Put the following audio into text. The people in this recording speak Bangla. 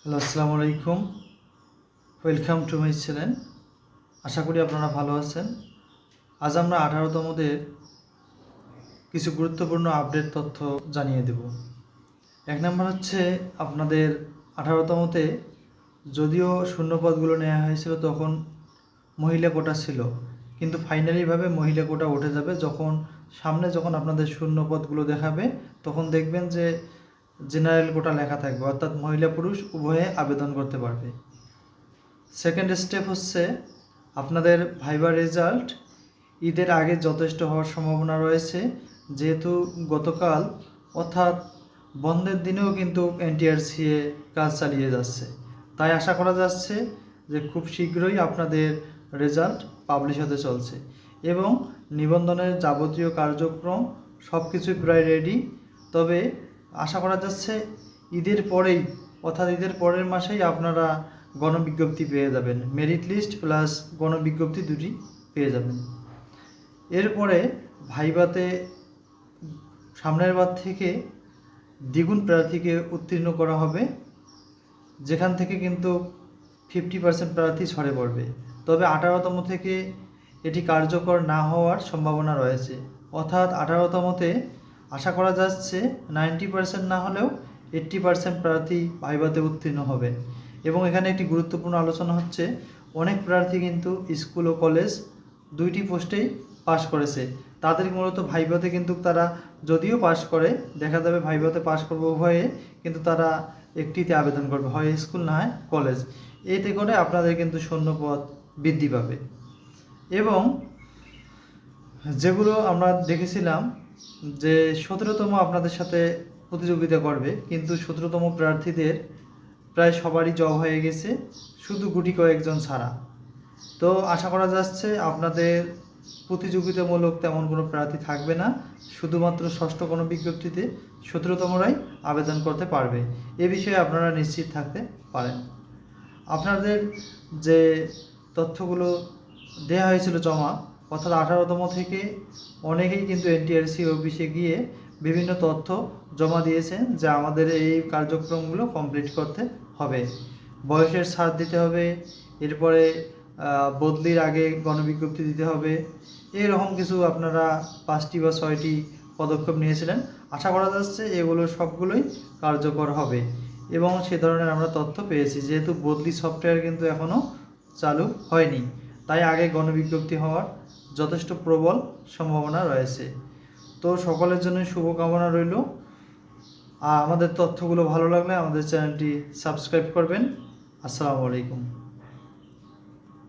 হ্যালো, আসসালামু আলাইকুম। Welcome to my channel. আশা করি আপনারা ভালো আছেন। আজ আমরা 18তমদের কিছু গুরুত্বপূর্ণ আপডেট তথ্য জানিয়ে দেব। এক নম্বর হচ্ছে আপনাদের 18তমতে যদিও শূন্যপদগুলো নেওয়া হয়েছিল তখন মহিলা কোটা ছিল, কিন্তু ফাইনালিভাবে মহিলা কোটা উঠে যাবে যখন আপনাদের শূন্যপদগুলো দেখাবে, তখন দেখবেন যে জেনারেল কোটা লেখা থাকবে, অর্থাৎ মহিলা পুরুষ উভয়ে আবেদন করতে পারবে। সেকেন্ড স্টেপ হচ্ছে আপনাদের ভাইবার রেজাল্ট ঈদের আগে যথেষ্ট হওয়ার সম্ভাবনা রয়েছে, যেহেতু গতকাল অর্থাৎ বন্ধের দিনেও কিন্তু এনটিআরসিএ কাজ চালিয়ে যাচ্ছে। তাই আশা করা যাচ্ছে যে খুব শীঘ্রই আপনাদের রেজাল্ট পাবলিশ হতে চলছে এবং নিবন্ধনের যাবতীয় কার্যক্রম সব কিছুই প্রায় রেডি। তবে আশা করা যাচ্ছে ঈদের পরেই অর্থাৎ ঈদের পরের মাসেই আপনারা গণবিজ্ঞপ্তি পেয়ে যাবেন, মেরিট লিস্ট প্লাস গণবিজ্ঞপ্তি দুটি পেয়ে যাবেন। এরপরে ভাইভাতে সামনের বার থেকে দ্বিগুণ প্রার্থীকে উত্তীর্ণ করা হবে, যেখান থেকে কিন্তু 50% প্রার্থী ছড়ে পড়বে। তবে 18তম থেকে এটি কার্যকর না হওয়ার সম্ভাবনা রয়েছে, অর্থাৎ 18তমতে আশা করা যাচ্ছে 90% না হলেও 80% প্রার্থী ভাইভাতে উত্তীর্ণ হবে। এবং এখানে একটি গুরুত্বপূর্ণ আলোচনা হচ্ছে, অনেক প্রার্থী কিন্তু স্কুল ও কলেজ দুইটি পোস্টেই পাশ করেছে। তাদের মূলত ভাইভাতে কিন্তু তারা যদিও পাশ করে, দেখা যাবে ভাইভাতে পাশ করবে উভয়ে, কিন্তু তারা একটিতে আবেদন করবে, হয় স্কুল না হয় কলেজ। এতে করে আপনাদের কিন্তু শূন্যপদ বৃদ্ধি পাবে। এবং যেগুলো আমরা দেখেছিলাম যে 17তম আপনাদের সাথে প্রতিযোগিতা করবে, কিন্তু 17তম প্রার্থীদের প্রায় সবারই জব হয়ে গেছে, শুধু গুটি কয়েকজন ছাড়া। তো আশা করা যাচ্ছে আপনাদের প্রতিযোগিতামূলক তেমন কোনো প্রার্থী থাকবে না, শুধুমাত্র ষষ্ঠ কোনো বিজ্ঞপ্তিতে 17তমরাই আবেদন করতে পারবে। এ বিষয়ে আপনারা নিশ্চিত থাকতে পারেন। আপনাদের যে তথ্যগুলো দেওয়া হয়েছিল জমা, অর্থাৎ 18তম থেকে অনেকেই কিন্তু এনটিআরসি অফিসে গিয়ে বিভিন্ন তথ্য জমা দিয়েছেন যে আমাদের এই কার্যক্রমগুলো কমপ্লিট করতে হবে, বয়সের ছাড় দিতে হবে, এরপরে বদলির আগে গণবিজ্ঞপ্তি দিতে হবে, এরকম কিছু আপনারা 5টি বা 6টি পদক্ষেপ নিয়েছিলেন। আশা করা যাচ্ছে এগুলো সবগুলোই কার্যকর হবে এবং সে ধরনের আমরা তথ্য পেয়েছি, যেহেতু বদলি সফটওয়্যার কিন্তু এখনও চালু হয়নি, তাই আগে গণবিজ্ঞপ্তি হওয়ার যথেষ্ট প্রবল সম্ভাবনা রয়েছে। তো সকলের জন্য শুভকামনা রইল। আর আমাদের তথ্যগুলো ভালো লাগলে আমাদের চ্যানেলটি সাবস্ক্রাইব করবেন। আসসালামু আলাইকুম।